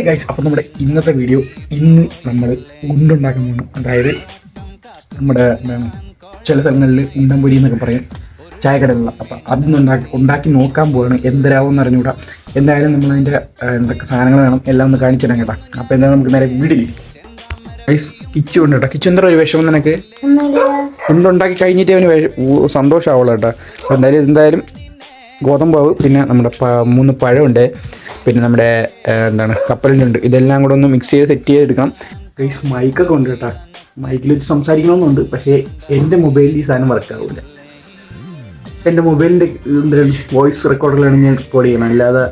Guys, അപ്പോൾ നമ്മുടെ ഇന്നത്തെ വീഡിയോ ഇന്ന് നമ്മൾ ഗുണ്ടുണ്ടാക്കാൻ പോകുന്നു. അതായത് നമ്മുടെ എന്താണ് ചില സ്ഥലങ്ങളിൽ ഉണ്ടംപൊരി എന്നൊക്കെ പറയും, ചായക്കടകളിലുള്ള. അപ്പം അതൊന്ന് ഉണ്ടാക്കി നോക്കാൻ പോവാണ്. എന്തരാവും എന്ന് അറിഞ്ഞുകൂടാ. എന്തായാലും നമ്മളതിൻ്റെ എന്തൊക്കെ സാധനങ്ങൾ വേണം എല്ലാം ഒന്ന് കാണിച്ചു തരാം കേട്ടോ. അപ്പോൾ എന്തായാലും നമുക്ക് നേരെ വീട്ടിൽ ഗൈസ് കിച്ചു ഉണ്ട് കേട്ടോ. കിച്ചു എന്താ ഒരു വിഷമം നിനക്ക്? ഗുണ്ടുണ്ടാക്കി കഴിഞ്ഞിട്ട് അവന് സന്തോഷമാവുള്ളൂ കേട്ടോ. അപ്പോൾ എന്തായാലും ഗോതമ്പാവ്, പിന്നെ നമ്മുടെ 3 പഴമുണ്ട്, പിന്നെ നമ്മുടെ എന്താണ് കപ്പലിൻ്റെ. ഇതെല്ലാം കൂടെ ഒന്ന് മിക്സ് ചെയ്ത് സെറ്റ് ചെയ്തെടുക്കണം. ഗൈസ് മൈക്കൊക്കെ ഉണ്ട് കേട്ടോ. മൈക്കിൽ വെച്ച് സംസാരിക്കണമെന്നുണ്ട്, പക്ഷേ എൻ്റെ മൊബൈലിൽ ഈ സാധനം വർക്കാവില്ല. എൻ്റെ മൊബൈലിൻ്റെ എന്താണ് വോയിസ് റെക്കോർഡറിലാണ് ഞാൻ റെക്കോർഡ് ചെയ്യണം, അല്ലാതെ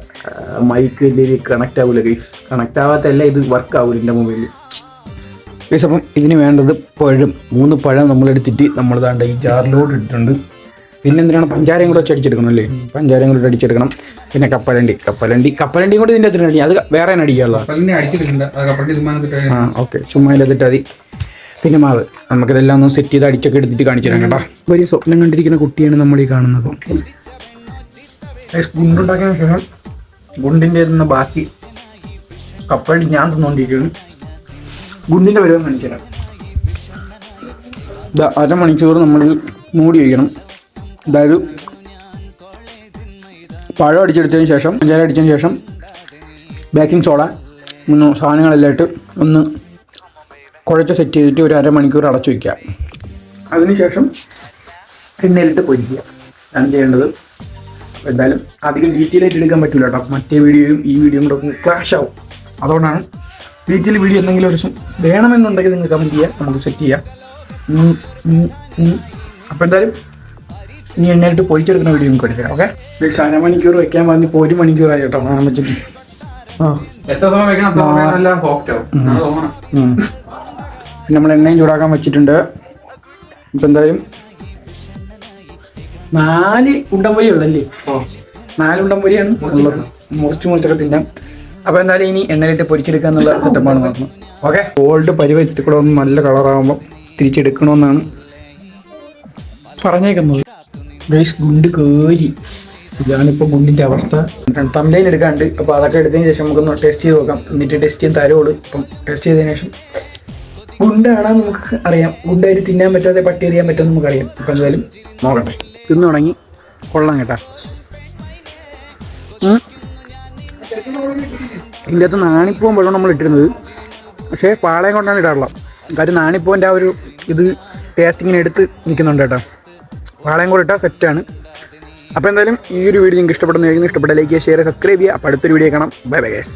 മൈക്ക് ഇതിൽ കണക്റ്റ് ആവില്ല ഗൈസ്. കണക്റ്റ് ആവാത്തല്ല, ഇത് വർക്കാവില്ല എൻ്റെ മൊബൈലിൽ ഗൈസ്. അപ്പം ഇതിന് വേണ്ടത് 3 പഴം നമ്മളെടുത്തിട്ട് നമ്മളിതാണ്ട് ഈ ജാറിലോട്ട് ഇട്ടിട്ടുണ്ട്. പിന്നെ എന്തിനാണ് പഞ്ചാരയും കൂടെ വെച്ച് അടിച്ചെടുക്കണം അല്ലേ? പഞ്ചാരയും കൂടെ അടിച്ചെടുക്കണം. പിന്നെ കപ്പലണ്ടിയും കൂടെ ഇതിൻ്റെ അകത്തിന് അടി, അത് വേറെ അടിക്കാനുള്ളത്. ഓക്കെ, ചുമ്മാ അതിലിട്ട് മതി. പിന്നെ മാവ് നമുക്കിതെല്ലാം ഒന്ന് സെറ്റ് ചെയ്ത് അടിച്ചൊക്കെ എടുത്തിട്ട് കാണിച്ചു തരാം കേട്ടോ. ഒരു സ്വപ്നം കണ്ടിരിക്കുന്ന കുട്ടിയാണ് നമ്മൾ ഈ കാണുന്നത്. ഗുണ്ടുണ്ടാക്കിയ ശേഷം ഗുണ്ടിൻ്റെ നിന്ന് ബാക്കി കപ്പലണ്ടി ഞാൻ തിന്നുകൊണ്ടിരിക്കുകയാണ്. ഗുണ്ടിൻ്റെ പരിവം കാണിച്ചു തരാം. ഇത് 1/2 മണിക്കൂർ നമ്മൾ മൂടി വയ്ക്കണം. അതായത് പഴം അടിച്ചെടുത്തതിന് ശേഷം, പഞ്ചാര അടിച്ചതിന് ശേഷം ബേക്കിംഗ് സോഡ സാധനങ്ങളെല്ലാം ഇട്ട് ഒന്ന് കുഴച്ച് സെറ്റ് ചെയ്തിട്ട് ഒരു 1/2 മണിക്കൂർ അടച്ചു വയ്ക്കുക. അതിനുശേഷം എണ്ണയിലിട്ട് പൊരിക്കുക ആണ് ചെയ്യേണ്ടത്. എന്തായാലും അധികം ഡീറ്റെയിൽ ആയിട്ട് എടുക്കാൻ പറ്റില്ല കേട്ടോ. മറ്റേ വീഡിയോയും ഈ വീഡിയോയും കൂടെ ഒന്ന് ക്ലാഷ് ആവും. അതുകൊണ്ടാണ് ഡീറ്റെയിൽ വീഡിയോ എന്തെങ്കിലും ഒരു ദിവസം വേണമെന്നുണ്ടെങ്കിൽ നിങ്ങൾ കമൻറ്റ് ചെയ്യുക, നമുക്ക് സെറ്റ് ചെയ്യാം. അപ്പോൾ എന്തായാലും ഇനി എണ്ണയിട്ട് പൊരിച്ചെടുക്കുന്ന വീഡിയോ നമുക്ക് എടുക്കാം. ഓക്കെ, 1/2 മണിക്കൂർ വയ്ക്കാൻ പറഞ്ഞ് ഇപ്പോൾ 1 മണിക്കൂറായി കേട്ടോ. കാണാൻ വെച്ചിട്ട് നമ്മൾ എണ്ണയും ചൂടാക്കാൻ വെച്ചിട്ടുണ്ട്. ഇപ്പം എന്തായാലും 4 ഉണ്ടംപൊരി ഉള്ളല്ലേ? 4 ഉണ്ടംപൊരിയാണ് ഉള്ളത്. മുറിച്ചൊക്കെ തിന്നാം. അപ്പോൾ എന്തായാലും ഇനി എണ്ണയിലിട്ട് പൊരിച്ചെടുക്കുക എന്നുള്ള സെറ്റപ്പാണ് നോക്കുന്നത്. ഓക്കെ, ഗോൾഡ് പരിവത്തിൽ കൂടെ ഒന്ന് നല്ല കളറാകുമ്പോൾ തിരിച്ചെടുക്കണമെന്നാണ് പറഞ്ഞേക്കുന്നത്. ഗൈസ് ഗുണ്ട് കേരി, ഇതാണിപ്പോൾ ഗുണ്ടിൻ്റെ അവസ്ഥ. തംബ്ലൈൻ എടുക്കാണ്ട്, അപ്പോൾ അതൊക്കെ എടുത്തതിന് ശേഷം നമുക്കൊന്ന് ടേസ്റ്റ് ചെയ്ത് നോക്കാം. എന്നിട്ട് ടെസ്റ്റ് ചെയ്യാൻ തരുള്ളൂ. അപ്പം ടെസ്റ്റ് ചെയ്തതിന് ശേഷം ഗുണ്ടാണോ നമുക്ക് അറിയാം. ഗുണ്ടായിട്ട് തിന്നാൻ പറ്റാതെ പട്ടി എറിയാൻ പറ്റുമെന്ന് നമുക്കറിയാം. അപ്പം എന്തായാലും നോക്കട്ടെ. തിന്നു തുടങ്ങി, കൊള്ളാം കേട്ടാ. ഇതിൻ്റെ അകത്ത് നാണിപ്പൂവും വെള്ളം നമ്മൾ ഇട്ടിരുന്നത്, പക്ഷേ പാളയം കൊണ്ടാണ് ഇടാറുള്ളത്. കാര്യം നാണിപ്പൂവിൻ്റെ ആ ഒരു ഇത് ടേസ്റ്റ് ഇങ്ങനെ എടുത്ത് നിൽക്കുന്നുണ്ട് കേട്ടോ. പാളയം കൂടെ ഇട്ടാൽ സെറ്റാണ്. അപ്പോൾ എന്തായാലും ഈ ഒരു വീഡിയോ നിങ്ങൾക്ക് ഇഷ്ടപ്പെടുന്നതായിരിക്കും. ഇഷ്ടപ്പെട്ട ലൈക്ക് ചെയ്യുക, ഷെയർ, സബ്സ്ക്രൈബ് ചെയ്യുക. അപ്പോൾ അടുത്തൊരു വീഡിയോ കാണാം. Bye bye guys.